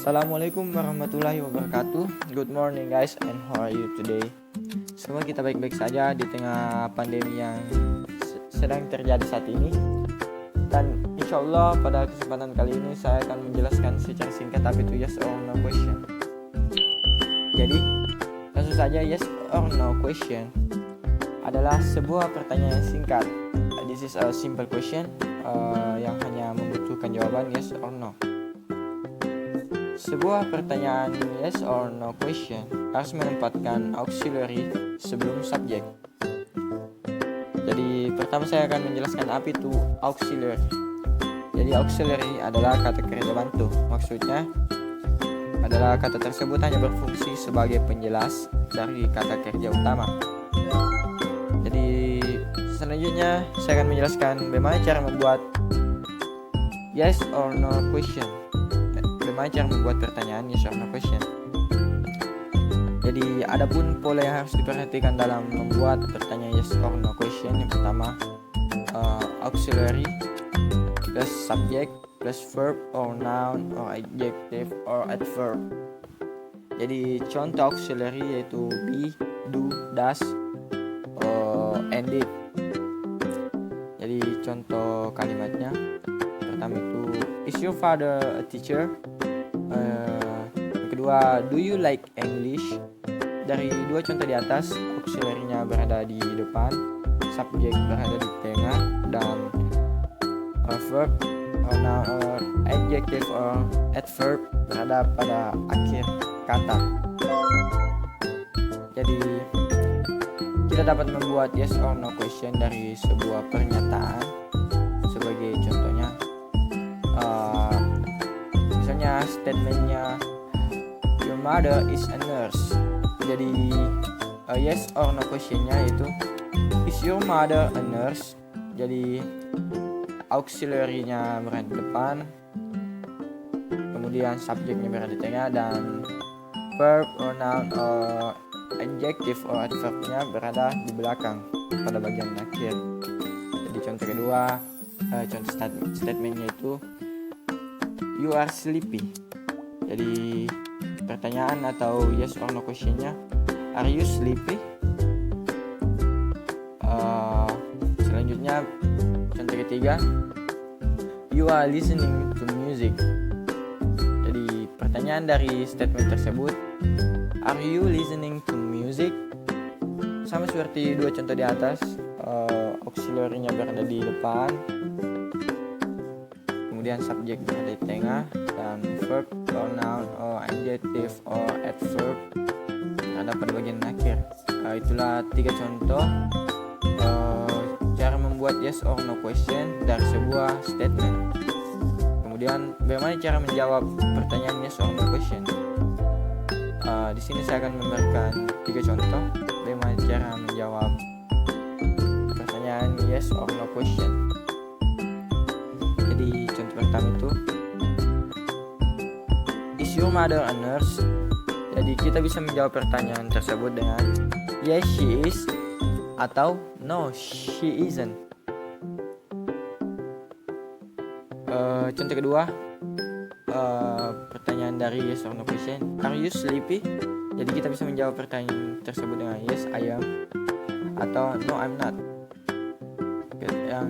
Assalamualaikum warahmatullahi wabarakatuh. Good morning guys, and how are you today? Semoga kita baik-baik saja di tengah pandemi yang sedang terjadi saat ini. Dan insya Allah pada kesempatan kali ini saya akan menjelaskan secara singkat tapi itu yes or no question. Jadi langsung saja, yes or no question adalah sebuah pertanyaan yang singkat. This is a simple question yang hanya membutuhkan jawaban yes or no. Sebuah pertanyaan yes or no question harus menempatkan auxiliary sebelum subjek. Jadi pertama saya akan menjelaskan apa itu auxiliary. Jadi auxiliary adalah kata kerja bantu. Maksudnya adalah kata tersebut hanya berfungsi sebagai penjelas dari kata kerja utama. Jadi selanjutnya saya akan menjelaskan bagaimana cara membuat yes or no question. Bagaimana cara membuat pertanyaan yes or no question. Jadi adapun pola yang harus diperhatikan dalam membuat pertanyaan yes or no question. Yang pertama, auxiliary plus subject plus verb or noun or adjective or adverb. Jadi contoh auxiliary yaitu be, do, does, and did. Jadi contoh kalimatnya pertama itu, is your father a teacher? Yang kedua, do you like English? Dari dua contoh di atas, auxiliary-nya berada di depan, subjek berada di tengah, dan verb, noun, adjective or adverb berada pada akhir kata. Jadi kita dapat membuat yes or no question dari sebuah pernyataan. Sebagai contohnya, misalnya statementnya your mother is a nurse. Jadi yes or no questionnya itu is your mother a nurse. Jadi auxiliary-nya berada di depan, kemudian subjeknya berada di tengah, dan verb or noun or adjective or adverb-nya berada di belakang pada bagian akhir. Jadi contoh kedua, contoh statementnya itu you are sleepy. Jadi pertanyaan atau yes or no questionnya, are you sleepy? Selanjutnya contoh ketiga, you are listening to music. Jadi pertanyaan dari statement tersebut, are you listening to music? Sama seperti dua contoh di atas, auxiliary-nya berada di depan, kemudian subjek berada di tengah, dan verb or noun or adjective or adverb ada pada bagian akhir. Itulah tiga contoh cara membuat yes or no question dari sebuah statement. Kemudian bagaimana cara menjawab pertanyaan yes or no question? Di sini saya akan memberikan tiga contoh bagaimana cara menjawab pertanyaan yes or no question. Jadi contoh pertama itu, is your mother a nurse? Jadi kita bisa menjawab pertanyaan tersebut dengan yes she is atau no she isn't. Contoh kedua, pertanyaan dari yes or no question, are you sleepy? Jadi kita bisa menjawab pertanyaan tersebut dengan yes I am atau no I'm not. Yang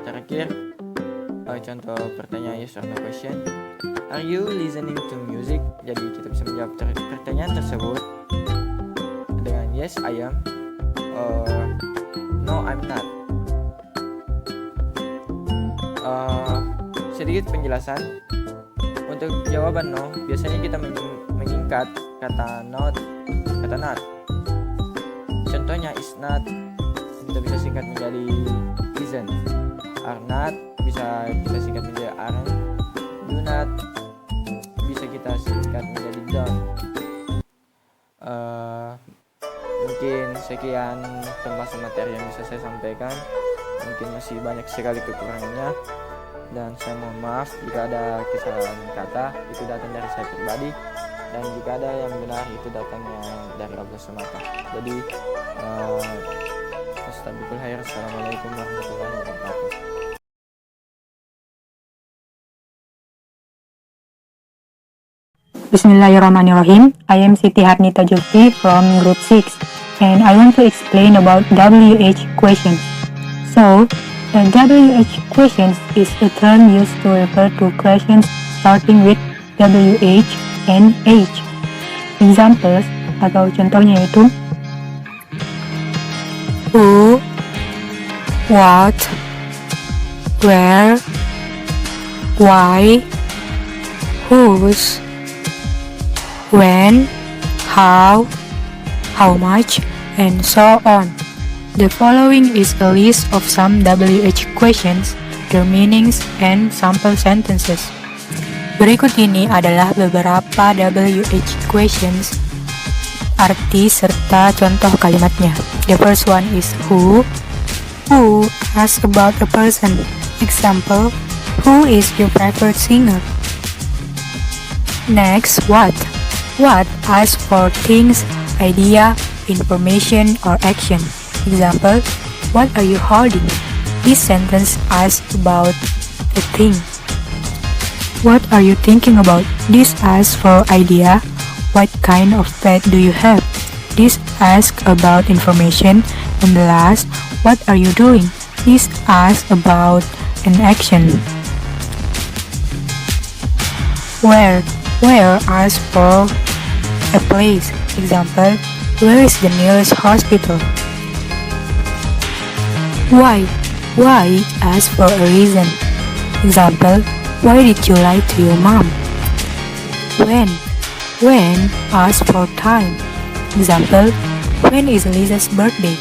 terakhir, contoh pertanyaan yes or no question, are you listening to music? Jadi kita bisa menjawab pertanyaan tersebut dengan yes I am or no I'm not. Sedikit penjelasan untuk jawaban no, biasanya kita menyingkat kata not. Contohnya is not kita bisa singkat menjadi isn't. Are not bisa kita singkat menjadi aren't. Do not bisa kita singkat menjadi don't. Mungkin sekian pembahasan materi yang bisa saya sampaikan. Mungkin masih banyak sekali kekurangannya, dan saya mohon maaf jika ada kesalahan kata, itu datang dari saya pribadi, dan jika ada yang benar itu datangnya dari Allah semata. Jadi Assalamualaikum warahmatullahi wabarakatuh. Bismillahirrahmanirrahim. I am Siti Harnita Julfi from Group 6 and I want to explain about WH questions. So, the WH questions is a term used to refer to questions starting with WH and H. Examples atau contohnya itu who, what, where, why, whose, when, how much, and so on. The following is a list of some WH questions, their meanings, and sample sentences. Berikut ini adalah beberapa WH questions, arti serta contoh kalimatnya. The first one is who asks about a person. Example, who is your favorite singer? Next, what asks for things, idea, information, or action. Example, what are you holding? This sentence asks about a thing. What are you thinking about? This asks for idea. What kind of pet do you have? This asks about information. And the last, what are you doing? This asks about an action. Where asks for a place. Example, where is the nearest hospital? Why asks for a reason. Example, why did you lie to your mom? When asks for time. Example, when is Lisa's birthday?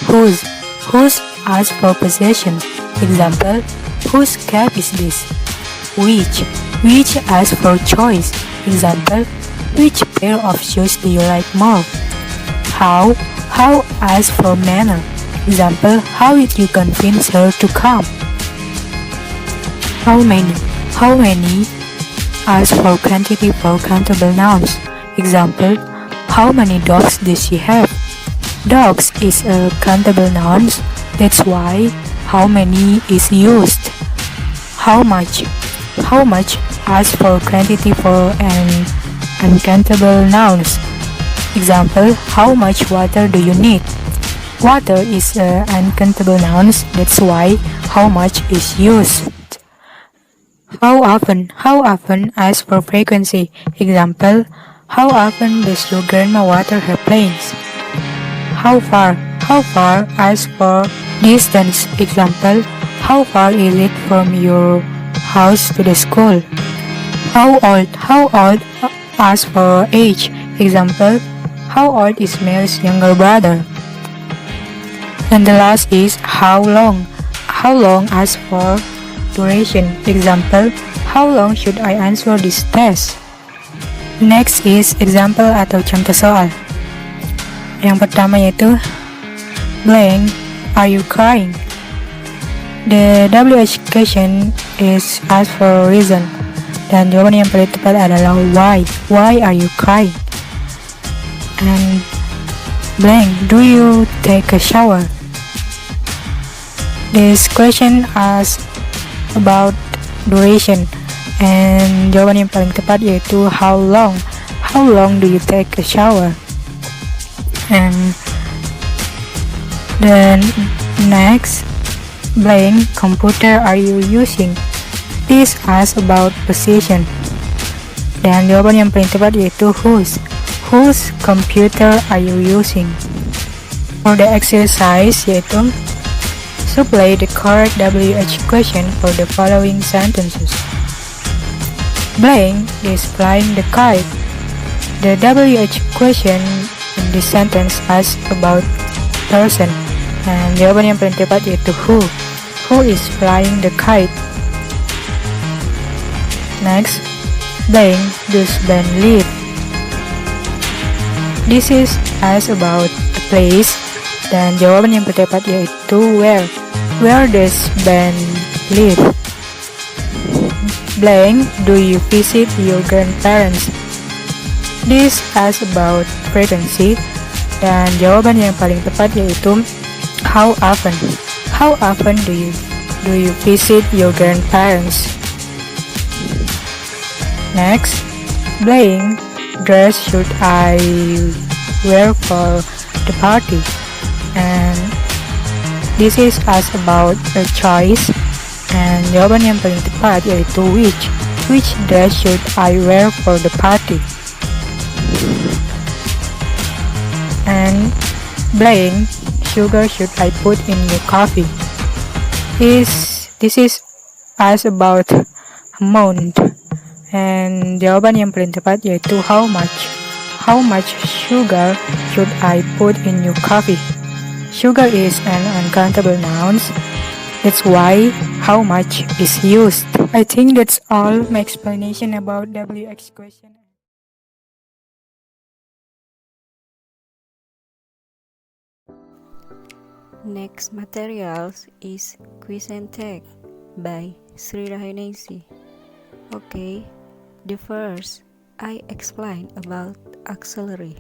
Whose asks for possession. Example, whose cap is this? Which asks for choice. Example, which pair of shoes do you like more? How asks for manner. Example, how did you convince her to come? How many asks for quantity for countable nouns. Example, how many dogs does she have? Dogs is a countable noun, that's why how many is used. How much asks for quantity for an uncountable nouns. Example, how much water do you need? Water is an uncountable noun, that's why how much is used. How often asks for frequency. Example, how often does your grandma water her plants? How far asks for distance. Example, how far is it from your house to the school? How old asks for age. Example, how old is Mary's younger brother? And the last is how long asks for duration. Example, how long should I answer this test? Next is example atau contoh soal. Yang pertama yaitu blank, are you crying? The WH question is asked for a reason. Dan jawaban yang paling tepat adalah why. Why are you crying? And blank, do you take a shower? This question asks about duration. And jawaban yang paling tepat yaitu how long. How long do you take a shower? And then next, blank, computer are you using? This asks about position. Dan jawaban yang paling tepat yaitu whose. Whose computer are you using? For the exercise yaitu supply the correct WH question for the following sentences. Blank is flying the kite. The WH question in this sentence asks about person. And jawaban yang paling tepat yaitu who. Who is flying the kite? Next, blank does Ben live? This is asks about a place. Dan jawaban yang tepat yaitu where. Where does Ben live? Blank, do you visit your grandparents? This asks about frequency. Dan jawaban yang paling tepat yaitu how often. How often do you visit your grandparents? Next, Blank dress should I wear for the party? And this is asked about a choice. And jawaban yang paling tepat yaitu which dress should I wear for the party? And blank sugar should I put in your coffee? This is asked about amount. And jawaban yang paling tepat yaitu how much sugar should I put in your coffee? Sugar is an uncountable noun. That's why how much is used. I think that's all my explanation about WX question. Next materials is Quiz and Tag by Sri Rahainesi. Okay, the first I explain about auxiliary.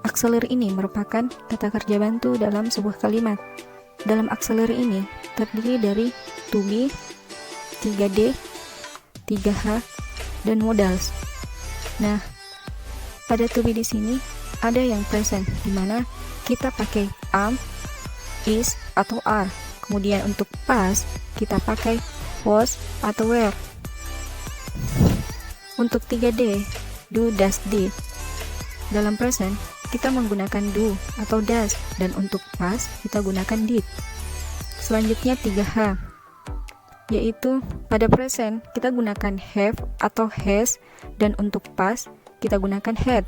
Auxiliary ini merupakan kata kerja bantu dalam sebuah kalimat. Dalam auxiliary ini terdiri dari to be, 3D, 3H, dan modals. Nah, pada to be di sini ada yang present, di mana kita pakai am, is, atau are. Kemudian untuk past kita pakai was atau were. Untuk 3D, do, does, did. Dalam present kita menggunakan do atau does, dan untuk past kita gunakan did. Selanjutnya 3H, yaitu pada present kita gunakan have atau has, dan untuk past kita gunakan had.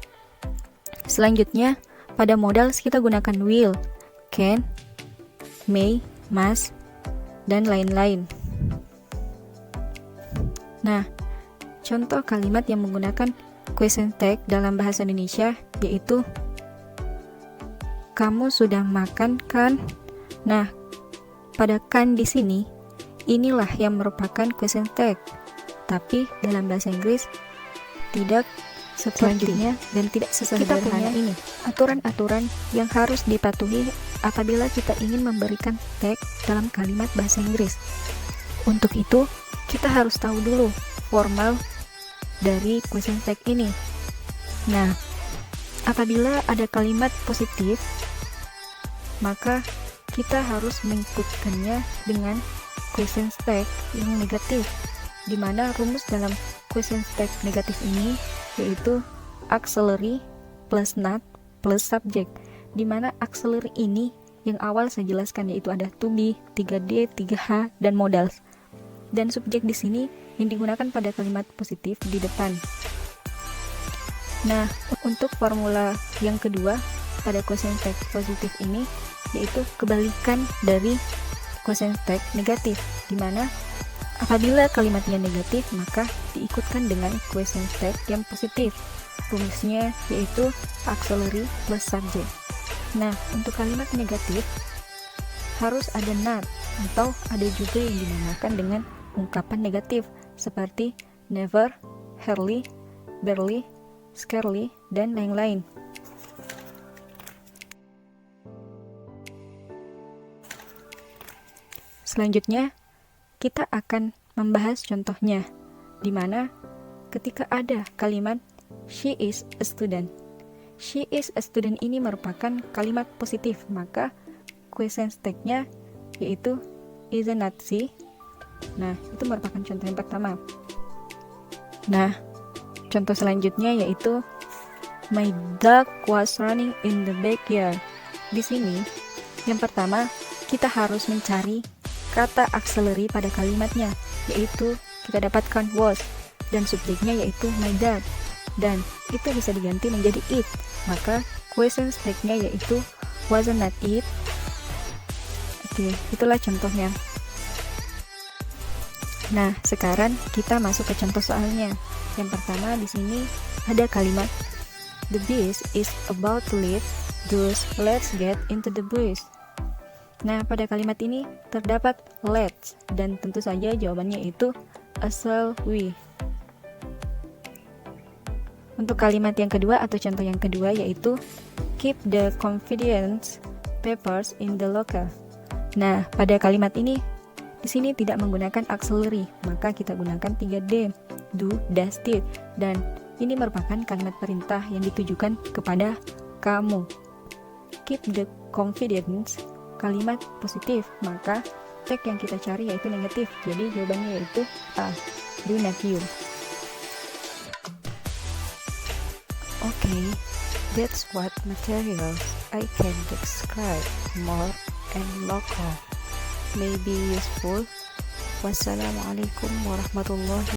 Selanjutnya pada modals kita gunakan will, can, may, must, dan lain-lain. Nah, contoh kalimat yang menggunakan question tag dalam bahasa Indonesia yaitu kamu sudah makan kan? Nah, pada kan di sini inilah yang merupakan question tag. Tapi dalam bahasa Inggris tidak selanjutnya dan tidak sesederhana ini. Aturan-aturan yang harus dipatuhi apabila kita ingin memberikan tag dalam kalimat bahasa Inggris. Untuk itu, kita harus tahu dulu formal dari question tag ini. Nah, apabila ada kalimat positif, maka kita harus mengikutkannya dengan question tag yang negatif, di mana rumus dalam question tag negatif ini yaitu auxiliary plus not plus subject, di mana auxiliary ini yang awal saya jelaskan yaitu ada to be, 3D, 3H, dan modals. Dan subjek di sini yang digunakan pada kalimat positif di depan. Nah, untuk formula yang kedua pada question tag positif ini yaitu kebalikan dari question tag negatif, di mana apabila kalimatnya negatif, maka diikutkan dengan question tag yang positif. Rumusnya yaitu auxiliary plus subject. Nah, untuk kalimat negatif harus ada not, atau ada juga yang dinamakan dengan ungkapan negatif seperti never, hardly, barely, scarcely, dan lain-lain. Selanjutnya, kita akan membahas contohnya, di mana ketika ada kalimat she is a student. She is a student ini merupakan kalimat positif, maka question tag-nya yaitu is not she. Nah, itu merupakan contoh yang pertama. Nah, contoh selanjutnya yaitu my dog was running in the backyard. Di sini, yang pertama kita harus mencari kata auxiliary pada kalimatnya, yaitu kita dapatkan was, dan subjeknya yaitu my dad, dan itu bisa diganti menjadi it, maka question tag-nya yaitu wasn't not it. Oke, itulah contohnya. Nah, sekarang kita masuk ke contoh soalnya. Yang pertama di sini ada kalimat the bus is about to leave, thus let's get into the bus. Nah, pada kalimat ini terdapat let's, dan tentu saja jawabannya itu shall we. Untuk kalimat yang kedua atau contoh yang kedua yaitu keep the confidence papers in the locker. Nah, pada kalimat ini Di sini tidak menggunakan auxiliary, maka kita gunakan 3D, do, does, did. Dan ini merupakan kalimat perintah yang ditujukan kepada kamu. Keep the confidence, kalimat positif, maka tag yang kita cari yaitu negatif. Jadi jawabannya yaitu A, do not you. Okay, that's what materials I can describe more and local may be useful. Wassalamualaikum warahmatullahi